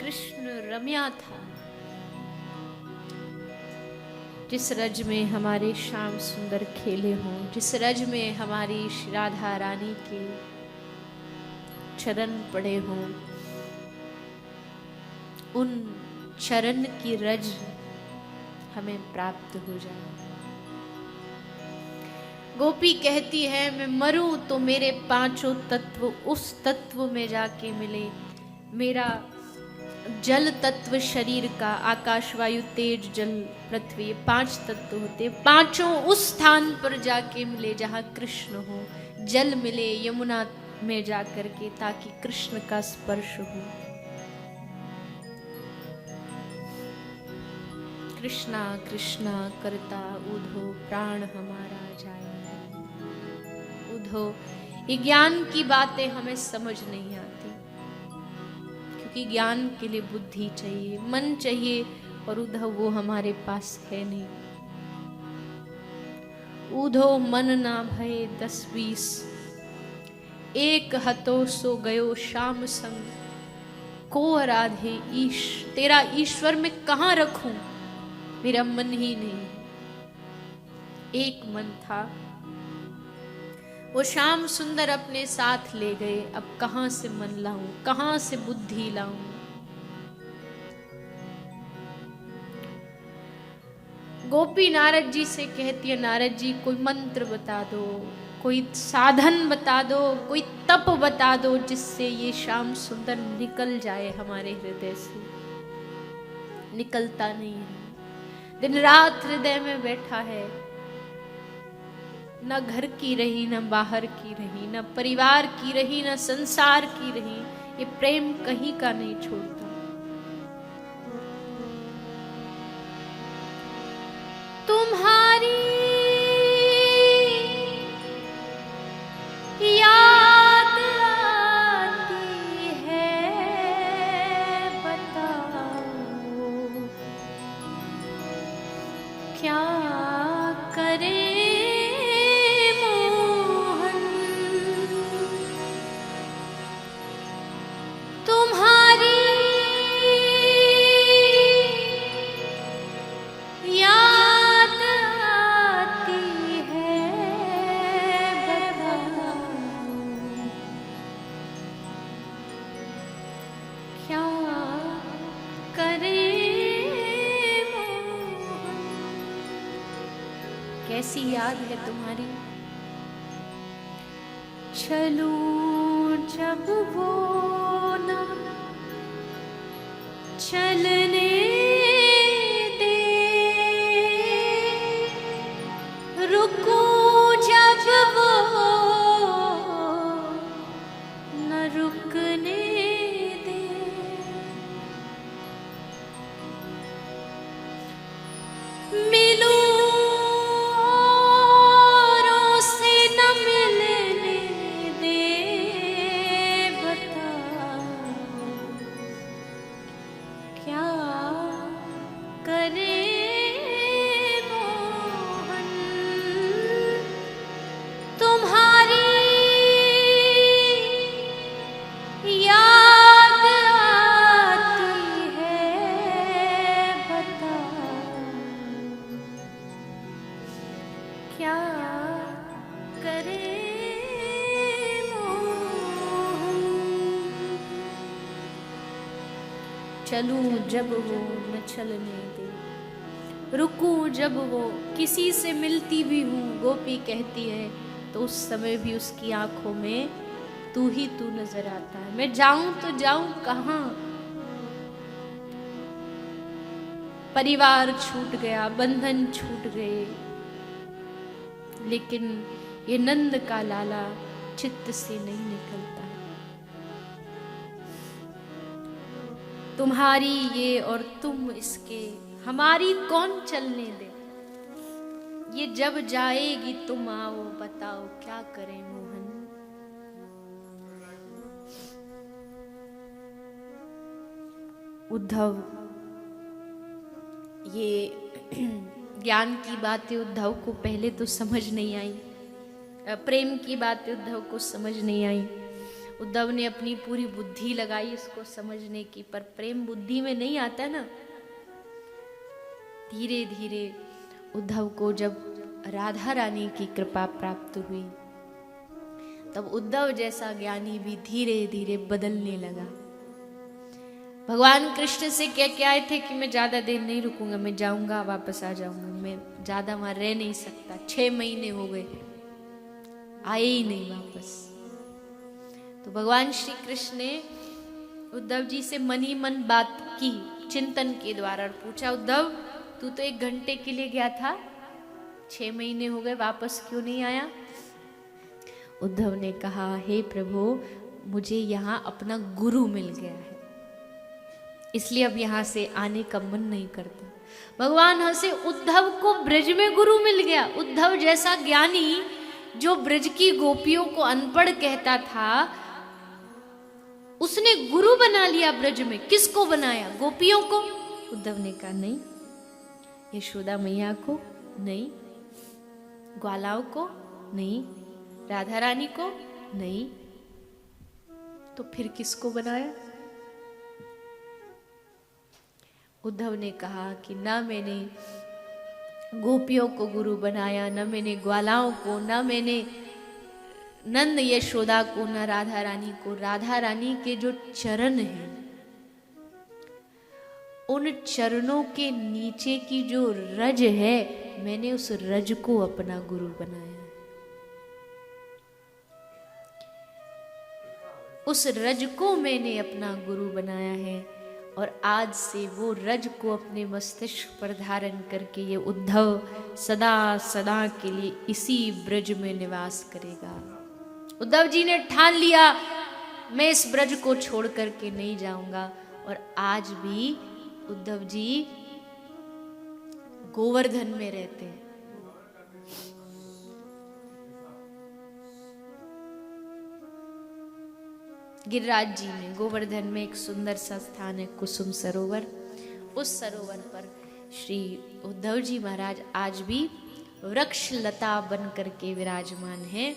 कृष्ण रम्या था, जिस रज में हमारे श्याम सुंदर खेले हों, जिस रज में हमारी राधा रानी के चरण पड़े हों, उन चरण की रज हमें प्राप्त हो जाए। गोपी कहती है मैं मरूं तो मेरे पांचों तत्व उस तत्व में जाके मिले। मेरा जल तत्व शरीर का, आकाश वायु तेज जल पृथ्वी, ये 5 तत्व होते, पांचों उस स्थान पर जाके मिले जहां कृष्ण हो। जल मिले यमुना में जाकर के, ताकि कृष्ण का स्पर्श हो। कृष्णा कृष्णा करता उधो प्राण हमारा जाए। उधो, ये ज्ञान की बातें हमें समझ नहीं आती, क्योंकि ज्ञान के लिए बुद्धि चाहिए, मन चाहिए, और उधो वो हमारे पास है नहीं। उधो मन ना भये 10-20, एक हतो सो गयो श्याम संग। को आराधे ईश, तेरा ईश्वर में कहाँ रखूं, मेरा मन ही नहीं। एक मन था, वो श्याम सुंदर अपने साथ ले गए। अब कहां से मन लाऊं, कहां से बुद्धि लाऊं। गोपी नारद जी से कहती है, नारद जी कोई मंत्र बता दो, कोई साधन बता दो, कोई तप बता दो, जिससे ये श्याम सुंदर निकल जाए हमारे हृदय से। निकलता नहीं है, दिन रात हृदय में बैठा है। न घर की रही, न बाहर की रही, न परिवार की रही, न संसार की रही, ये प्रेम कहीं का नहीं छोड़ता। तुम्हारी याद आती है, बताओ क्या करे कैसी याद है तुम्हारी। चलूं जब वो न चलने दे, रुकूं जब वो न रुकने दे, मिलूं चलूं जब वो न चलने दे, रुकूं जब वो, किसी से मिलती भी हूँ, गोपी कहती है, तो उस समय भी उसकी आंखों में तू ही तू नजर आता है। मैं जाऊं तो जाऊं कहां, परिवार छूट गया, बंधन छूट गए, लेकिन ये नंद का लाला चित्त से नहीं निकलता। तुम्हारी ये और तुम इसके, हमारी कौन चलने दे। ये जब जाएगी तुम आओ, बताओ क्या करें मोहन। उद्धव, ये ज्ञान की बातें उद्धव को पहले तो समझ नहीं आई, प्रेम की बातें उद्धव को समझ नहीं आई। उद्धव ने अपनी पूरी बुद्धि लगाई इसको समझने की, पर प्रेम बुद्धि में नहीं आता ना। धीरे धीरे उद्धव को जब राधा रानी की कृपा प्राप्त हुई, तब उद्धव जैसा ज्ञानी भी धीरे धीरे बदलने लगा। भगवान कृष्ण से क्या क्या आए थे कि मैं ज्यादा देर नहीं रुकूंगा, मैं जाऊंगा वापस आ जाऊंगा, मैं ज्यादा वहां रह नहीं सकता। 6 महीने हो गए, आए ही नहीं वापस। तो भगवान श्री कृष्ण ने उद्धव जी से मन ही मन बात की, चिंतन के द्वारा, और पूछा, उद्धव तू तो 1 घंटे के लिए गया था, 6 महीने हो गए, वापस क्यों नहीं आया? उद्धव ने कहा, हे प्रभु, मुझे यहाँ अपना गुरु मिल गया है, इसलिए अब यहाँ से आने का मन नहीं करता। भगवान हंसे, उद्धव को ब्रज में गुरु मिल गया। उद्धव जैसा ज्ञानी जो ब्रज की गोपियों को अनपढ़ कहता था, उसने गुरु बना लिया ब्रज में। किसको बनाया? गोपियों को। उद्धव ने कहा, नहीं, यशोदा मैया को नहीं, ग्वालाओं को नहीं, राधा रानी को नहीं, तो फिर किसको बनाया? उद्धव ने कहा कि ना मैंने गोपियों को गुरु बनाया, न मैंने ग्वालाओं को, न मैंने नंद यशोदा को, न राधा रानी को। राधा रानी के जो चरण हैं, उन चरणों के नीचे की जो रज है, मैंने उस रज को अपना गुरु बनाया। उस रज को मैंने अपना गुरु बनाया है, और आज से वो रज को अपने मस्तिष्क पर धारण करके ये उद्धव सदा सदा के लिए इसी ब्रज में निवास करेगा। उद्धव जी ने ठान लिया, मैं इस ब्रज को छोड़ करके नहीं जाऊंगा। और आज भी उद्धव जी गोवर्धन में रहते हैं। गिरिराज जी में, गोवर्धन में एक सुंदर सा स्थान है, कुसुम सरोवर। उस सरोवर पर श्री उद्धव जी महाराज आज भी वृक्ष लता बन करके विराजमान हैं।